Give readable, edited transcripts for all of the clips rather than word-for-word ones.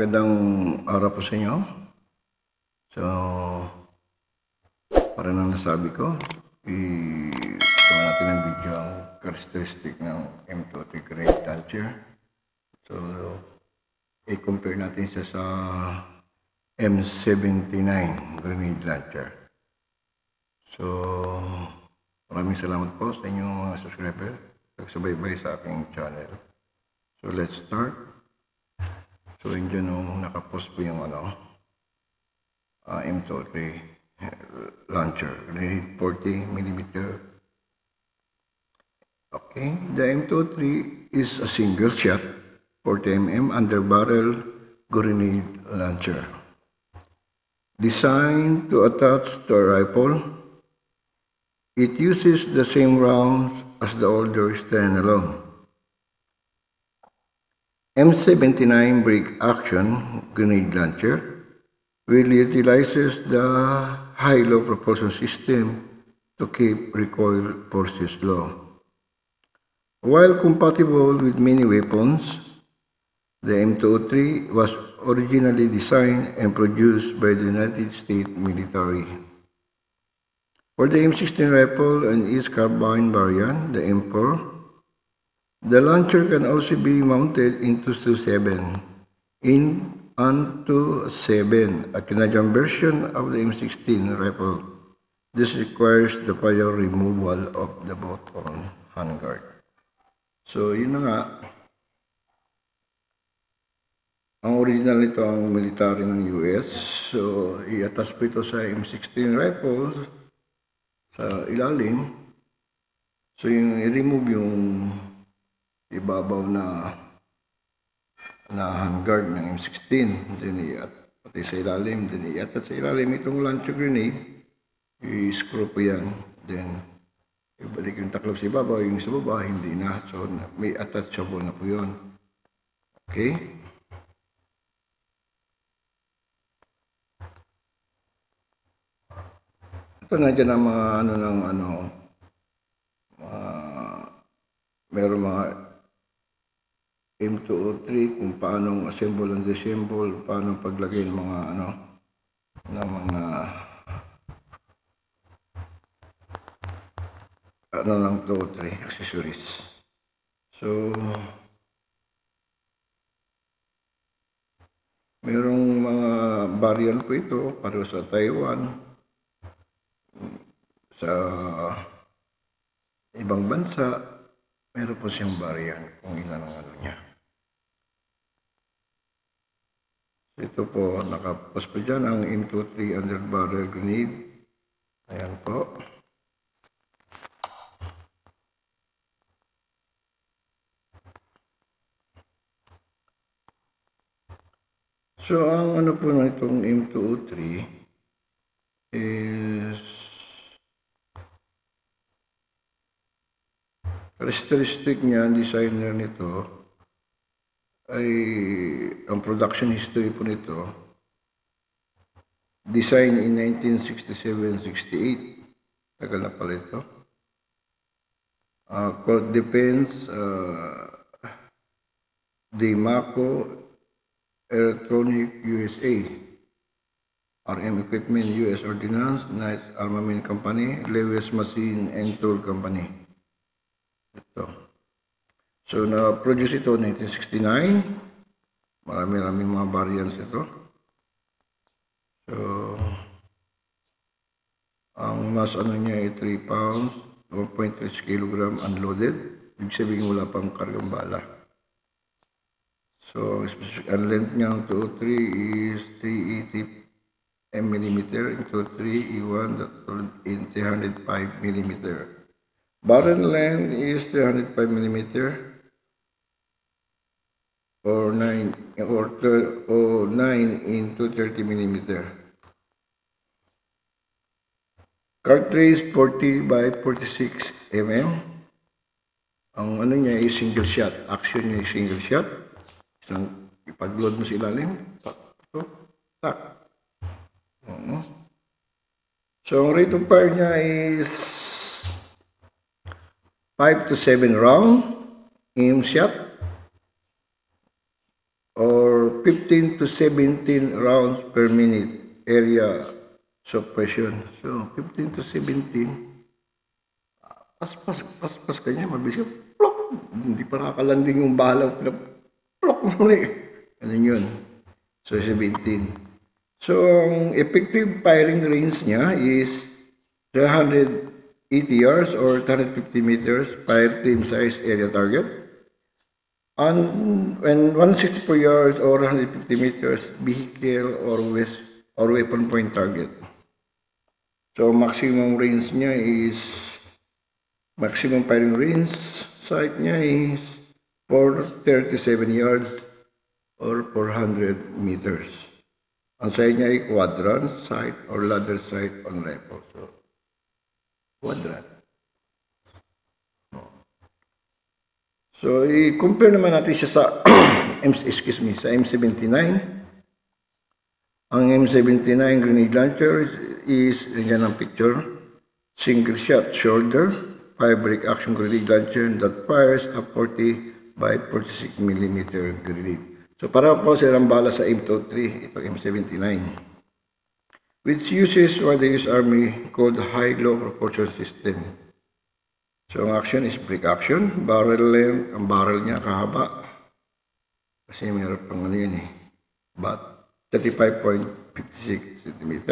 Magandang araw po sa inyo. So, para nang nasabi ko, i-gawa natin ang video ang characteristic ng M23 grenade launcher. So, i-compare natin siya sa M79 grenade launcher. So, maraming salamat po sa inyong mga subscriber nagsubaybay sa aking channel. So, let's start. So, yun nung nakapost po yung M23 launcher, 40mm. Okay, the M23 is a single shot 40mm under barrel grenade launcher designed to attach to a rifle. It uses the same rounds as the older standalone M79 break action grenade launcher will utilizes the high-low propulsion system to keep recoil forces low. While compatible with many weapons, the M23 was originally designed and produced by the United States military. For the M16 rifle and its carbine variant, the M4, the launcher can also be mounted into Su-7 onto 7, a Canadian version of the M16 rifle. This requires the prior removal of the button handguard. So, yun na nga. Ang original nito ang military ng US. So, i-attach po ito sa M16 rifle sa ilalim. So, yung i-remove yung ibabaw na handguard ng M16, then pati sa ilalim, then i-attach sa ilalim itong launcher grenade, i-screw po yan, then ibalik yung taklob sa ibabaw, yung sa baba hindi na, so may attachable na po yun. Okay, ito na dyan ang mga meron mga M203 kung paano assemble and disassemble, paano paglagay ng mga ng 203 accessories. So, merong mga variant po ito para sa Taiwan, sa ibang bansa, meron po siyang variant kung ilan ang niya. Ito po, nakapost po dyan ang M23 under barrel grenade. Ayan po. So, ang po na itong M203 is characteristic niya, ang designer nito ay ang production history po nito, design in 1967-68, tagal na pala ito. Cold Defense, Demaco, Electronic USA, RM Equipment, US Ordnance, Knights Armament Company, Lewis Machine and Tool Company. Ito. So, na-produce ito 1969. Marami-raming mga variants ito. So, ang mass niya ay 3 pounds, 1.3 kg unloaded. Ibig sabihin wala pang kargang bala. So, ang length niya ng 203 is 380 mm, into 3E1 in 305 mm. Barrel length is 305 mm. or 9 into 30 mm. Cartridge 40 by 46 mm. Ang niya ay single shot. Action niya ay single shot. Isang ipag-load mo sa ilalim. Tak. So, ang rate of fire niya is 5 to 7 round aim shot or or 15 to 17 rounds per minute area suppression. So, 15 to 17. Paspas ka niya, mabilis ka. Plok! Hindi pa nakakalanding yung bala. Plok muli. Ano yun? So, 17. So, ang effective firing range niya is 380 yards or 150 meters fire team size area target. And 164 yards or 150 meters vehicle or weapon point target. So, maximum firing range sight niya is 437 yards or 400 meters. Ang sight niya ay quadrant sight or ladder sight on rifle. So, quadrant. So, i-compare naman natin siya sa sa M79. Ang M79 grenade launcher is, yan ang picture, single shot shoulder, 5-break action grenade launcher that fires a 40 by 46 mm grenade. So, para po silang bala sa M23, itong M79, which uses what the US Army called high-low proportion system. So, ang action is break action, barrel length, ang barrel niya kahaba. Kasi mayroon pang ano yun but 35.56 cm.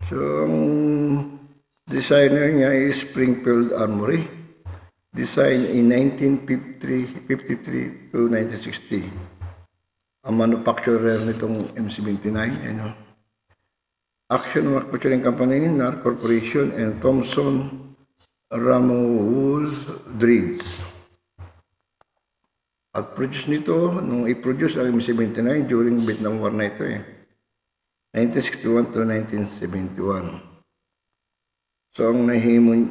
So, ang designer niya is Springfield Armory. Designed in 1953 to 1960. Ang manufacturer nitong M79, Action Manufacturing Company, NAR Corporation, and Thomson Ramowool Dredge. At produce nito, nung i-produce ang M79 during Vietnam War na ito 1961 to 1971. So, ang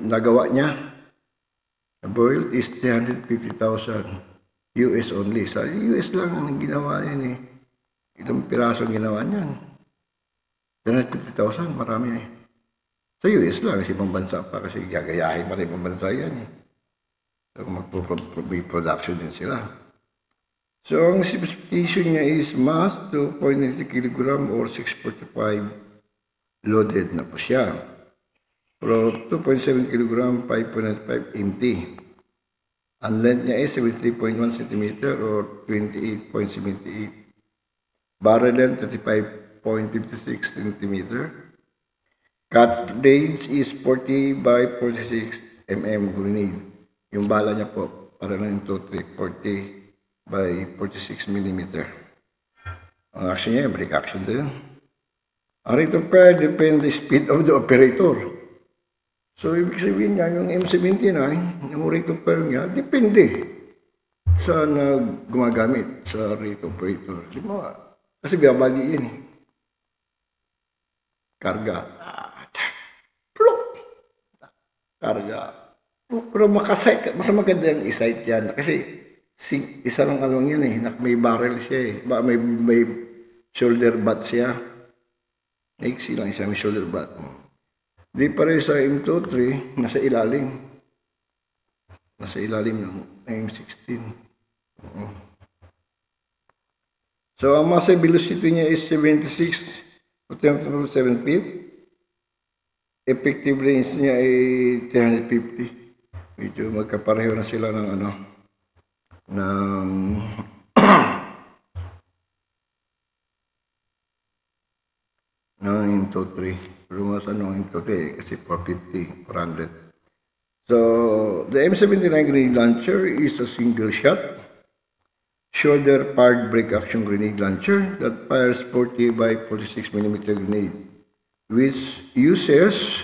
nagawa niya, boil is 350,000 US only. Sa US lang ang ginawa yan Ilang pirasong ginawa niyan. 350,000, marami Sa US lang, kasi ibang bansa pa, kasi gagayahin pa rin ibang bansa yan So, mag-production din sila. So, ang specification niya is mass 2.90 kg or 645 loaded na po siya. Pero 2.7 kg, 5.95 empty. Ang length niya is 73.1 cm or 28.78. Barrel length 35.56 cm. Cartridge is 40 by 46 mm grenade. Yung bala niya po, para lang yung 40 by 46 mm. Ang action niya, break action din. Ang rate of fire depends the speed of the operator. So, ibig sabihin niya, yung M79, yung rate of fire niya, depende sa gumagamit sa rate operator. Kasi biyabali yan Karga. Plok! Karga. Pero makasight, mas maganda yung isight yan. Kasi isa lang along yan may barrel siya may shoulder butt siya. Naiksi lang siya, may shoulder butt. Di pare sa M23, nasa ilalim. Nasa ilalim ng M16. So, ang massive velocity niya is 76 to 7 feet. Effective range niya ay 350. Medyo magkapareho na sila ng ng M23. Pero mas M23 kasi 450, 400. So, the M79 grenade launcher is a single shot, shoulder-fired break action grenade launcher that fires 40 by 46 mm grenade, which uses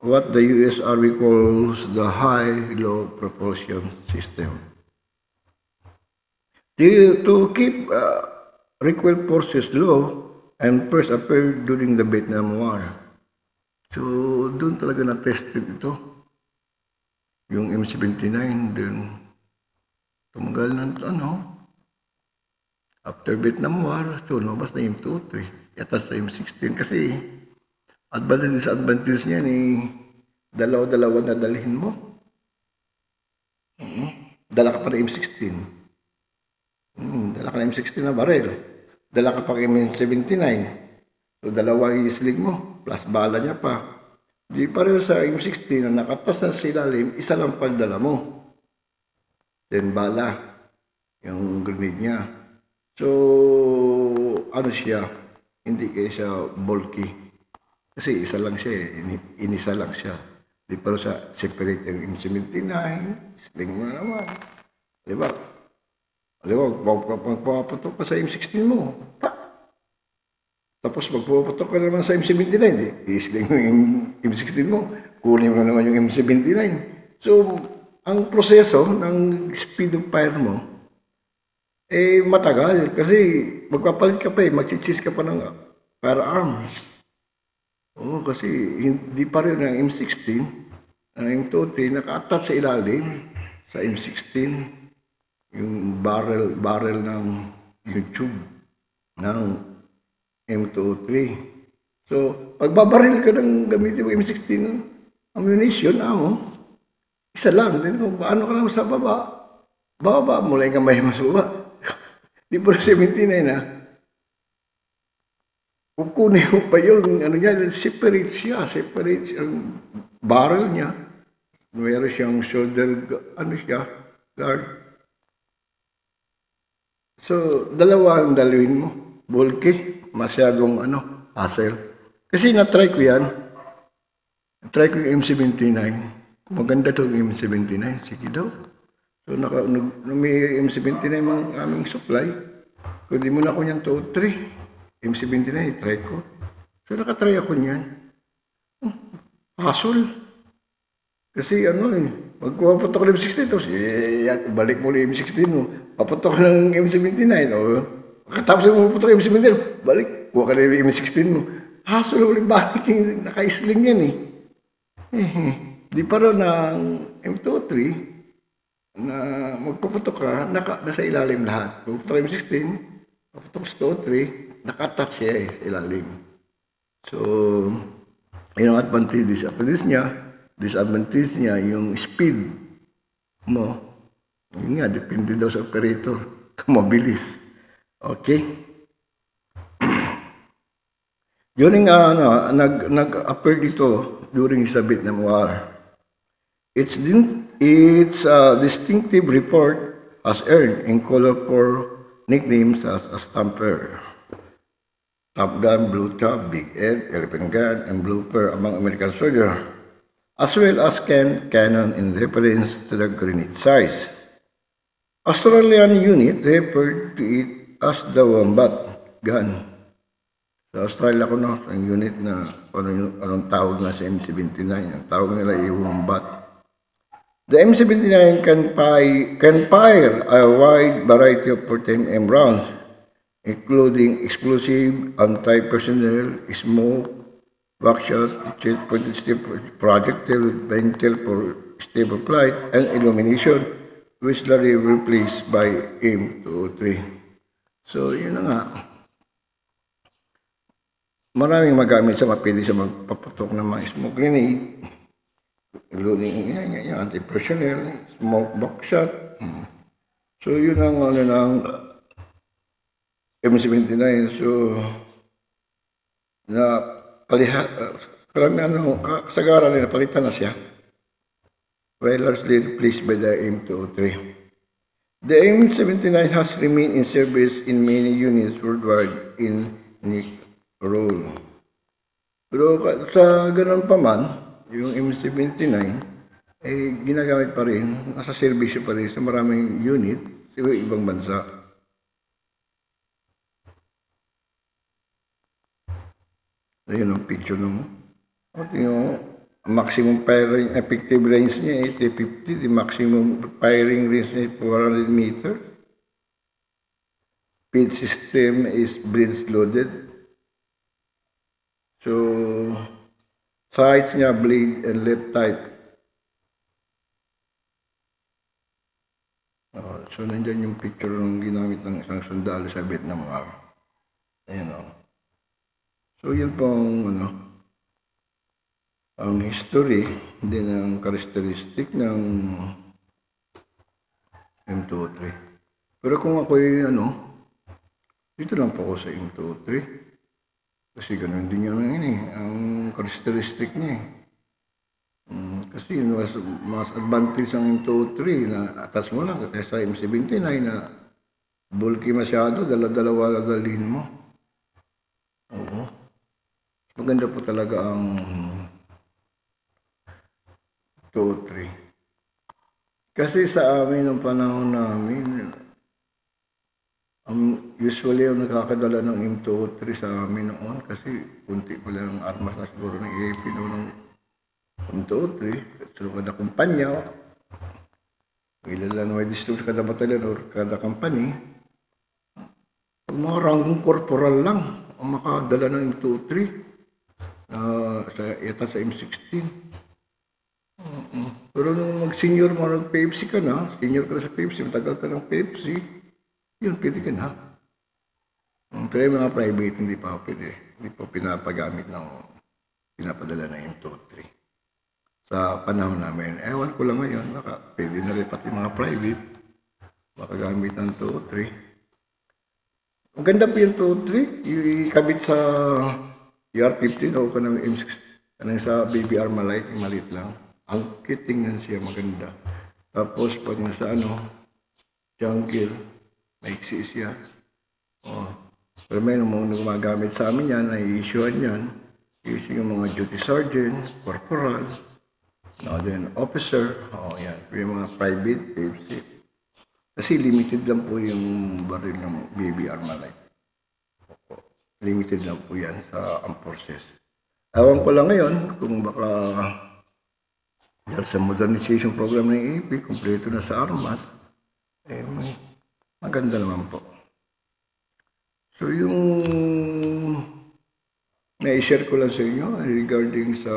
what the US Army calls the high-low propulsion system. To keep recoil forces low, and first appeared during the Vietnam War. So, doon talaga na-tested ito. Yung M79, din tumagal ng after Vietnam War, so lumabas na yung M23. Yatas sa M16 kasi disadvantage niya dalawa-dalawa na dalhin mo. dala ka pa ng M16. Dala ka ng M16 na baril. Dala ka pa ng M79. So, dalawang isling mo, plus bala niya pa. Di pa rin sa M16 na nakatas na sa ilalim, isa lang pagdala mo. Then bala, yung grenade niya. So, ano siya, hindi kaya siya bulky. Kasi isa lang siya inisa lang siya. Di pa rin sa separate yung M79, sling mo na naman. Di ba? Magpapaputok ka sa M16 mo, tapos magpuputok ka naman sa M79, i-sling mo yung M16 mo, kunin mo naman yung M79. So, ang proseso ng speed of fire mo, matagal. Kasi magpapalit ka pa mag-chase ka pa ng firearms. Kasi hindi pa rin ang M16, ang M23, naka-attach sa ilalim, sa M16, yung barrel ng YouTube, ng M203. So, pagbabaril ka ng gamitin mo M16 ammunition, isa lang. Then, kung paano ka lang sa baba, baba mo lang kamay mas baba. Di po na 79 kukunin mo pa yun, separate ang barrel niya. Meron siyang shoulder, guard. So, dalawin mo. Bulky, masyadong hassle. Kasi na-try ko yan. Na-try ko yung M79. Maganda itong M79. Sige daw. So, may M79 ang aming supply. Kundi mo na ako niyang 203. M79, try ko. So, nakatry ako niyan. Hassle. Kasi magpaputok ko ng M16, tapos balik mo ng M16 mo. Paputok ko ng M79, Katapos mo putok yung M79, balik, kuha ka na yung M16 mo. Hassle ulit balik yung naka-isling yan Di pa rin ng M23 na magpaputok ka, nasa ilalim lahat. Puputok yung M16, paputok sa 203, naka-attach siya sa ilalim. So, yun ang disadvantage niya, yung speed mo. Yun nga, depende daw sa operator, kung mabilis. Okay. During nag-appear dito during sa Vietnam War. Its distinctive report has earned in colorful nicknames as a Stamper, Top Gun, Blue Top, Big Ed, Elephant Gun, and Blue Pearl among American soldiers, as well as cannon in reference to the grenade size. Australian unit referred to it as the Wombat gun. Sa Australia ko ang unit na anong tawag na sa M79. Ang tawag nila ay Wombat. The M79 can fire a wide variety of 14M rounds, including explosive, anti-personnel, smoke, backshot, projectile with ventil for stable flight, and illumination, which are replaced by M203. So, yun na nga. Maraming magamit sa mapili sa magpaputok ng mga smoke grenade, including anti-personnel, smoke backshot. So, yun ang ng M79. So, kasagaran nila, palitan na siya. Well, largely replaced by the M203. The M79 has remained in service in many units worldwide in unique role. Pero sa ganun pa man, yung M79 ginagamit pa rin, nasa serbisyo pa rin sa maraming unit sa ibang bansa. Ayun ang picture mo. Yung maximum firing effective range niya 350, the maximum firing range niya 400 meter. Feed system is breech loaded. So, sights niya blade and left type. So, nandiyan yung picture ng ginamit ng isang sundalo sa Vietnam War. Ayan o. So, yun pong ang history, din ang characteristic ng M203. Pero kung ako'y dito lang po ako sa M203. Kasi ganun din yung ang characteristic niya eh. Kasi mas advantage ang M203 na atas mo lang kaysa M79 na bulky masyado, dala-dalawa dalhin mo. Oo. Maganda po talaga ang 203. Kasi sa amin, ng panahon namin, usually ang nakakadala ng M203 sa amin noon kasi kunti pa lang armas na siguro ng EAP noon ng M203. So kada kumpanya, ilan lang may district kada batalyon or kada company, mga ranggong corporal lang ang makadala ng M203 sa M16. Pero nung mag-senior mo, nag-PFC ka na, senior ka na sa PFC, matagal ka ng PFC, yun, pwede ka na. Pero yung mga private, hindi pa pwede. Hindi pa pinapagamit pinapadala ng M203. Sa panahon namin, ewan ko lang ngayon, baka pwede na rin pati mga private, makagamit ng 203. Ang ganda po yung 203, ikabit sa UR-15 o kanang M6, kanang sa BBR maliit, maliit lang. Ang tingnan siya maganda. Tapos pag nasa jungle, maiksi siya. Pero may mga gumagamit sa amin yan, nai-issuean yan. Issue yung mga duty sergeant, corporal, then officer, yan. Yung mga private, PFC. Kasi limited lang po yung baril ng BBR Malay. Limited lang po yan sa armed forces. Ewan ko lang ngayon kung baka dahil sa modernization program ng EAP, kumpleto na sa armas, maganda naman po. So yung na-share ko lang sa inyo regarding sa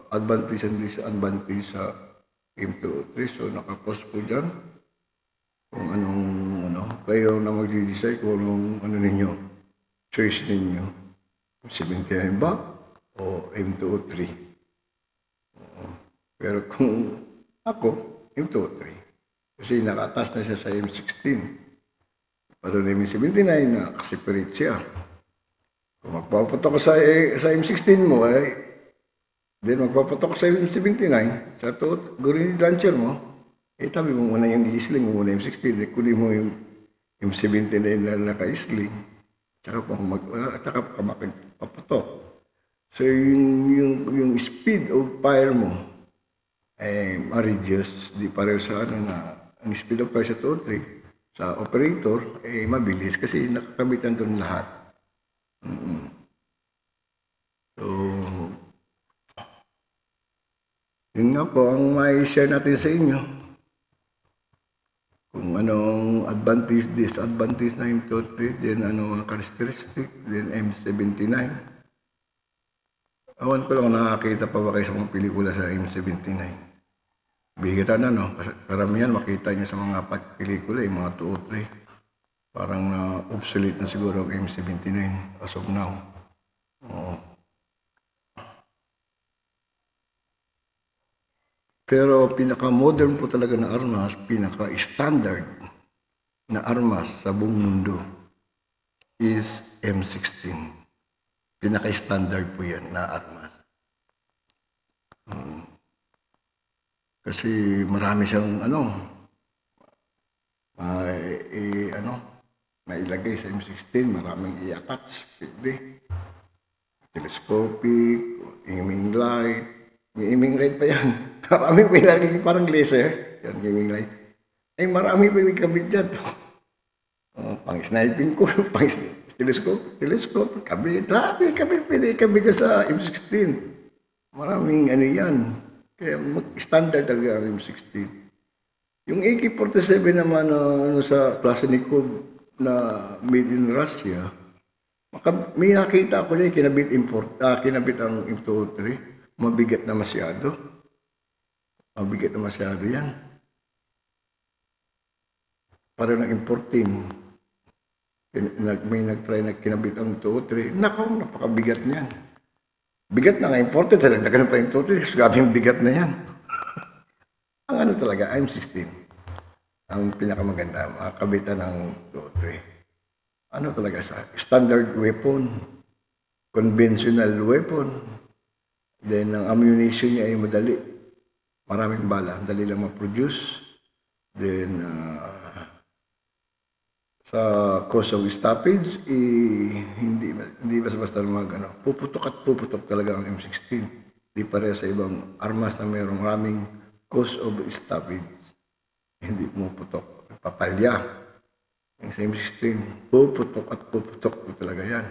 advantage and disadvantage sa M203. So nakapost po dyan kung kayo na mag-decide kung anong ninyo, choice ninyo. 79 ba o M203? Pero kung ako, M203. Kasi nakatas na siya sa M16. Pero na M79 na separate siya. Kung magpapatok ko sa M16 mo, then magpapatok ko sa M79, sa grenade launcher mo, tabi mo muna yung i-sling mo muna M16, kunin mo yung M79 na naka-sling, tsaka ka makagpapatok. So yung speed of fire mo, ma-reduce, di pareho sa ang speed of fire sa 203, sa operator, mabilis kasi nakakabitan doon lahat. So, yun nga po ang may share natin sa inyo. Kung anong advantage, disadvantage na M203, then ang characteristic, then M79. Awan ko lang nakakita pa ba kayo sa mga pelikula sa M79. Bihira na, karamihan makita niyo sa mga pelikula, yung mga 2 o 3. Parang obsolete na siguro ang M79 as of now. Pero pinaka-modern po talaga na armas, pinaka-standard na armas sa buong mundo is M16. Pinaka-standard po yan na armas. Kasi marami siyang nailagay sa M16, maraming i-attach, pwede. Telescopic, aiming light. May aiming light pa yan. Marami pa ilagay parang laser. Yan, aiming light. Marami pa yung kabit dyan. Pang-sniping ko, telescope, kabit. Lahat yung kabit, pwede kabit dyan sa M16. Maraming yan. Kaya standard talaga ang M16. Yung AK-47 naman sa klase ni Kub na made in Russia, may nakita ko na kinabit ang M203. Mabigat na masyado. Mabigat na masyado yan. Para ng M14. May nag-try na kinabit ang M203. Napakabigat niyan. Bigat na nga M14, talaga pa M203, grabe yung bigat na yan. Ang talaga, M16. ang pinakamaganda, makakabitan ng 2-3. Ano talaga siya? Standard weapon, conventional weapon, then ang ammunition niya ay madali. Maraming bala, dali lang ma-produce. Then, sa cause of stoppage, hindi basta puputok at puputok talaga ang M16. Di pare sa ibang armas na mayroong maraming cause of stoppage. Hindi pumuputok. Papalya. Yung sa M16, puputok at puputok po talaga yan.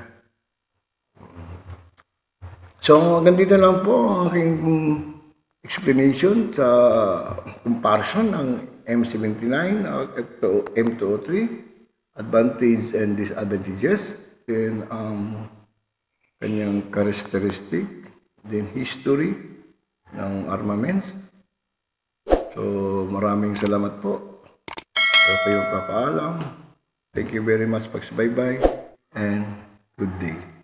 So, hanggang dito lang po ang aking explanation sa comparison ng M79 at M203, advantage and disadvantages, then kanyang characteristic, then history ng armaments. So, maraming salamat po. Sa kayong papaalam. Thank you very much, Pax. Bye-bye and good day.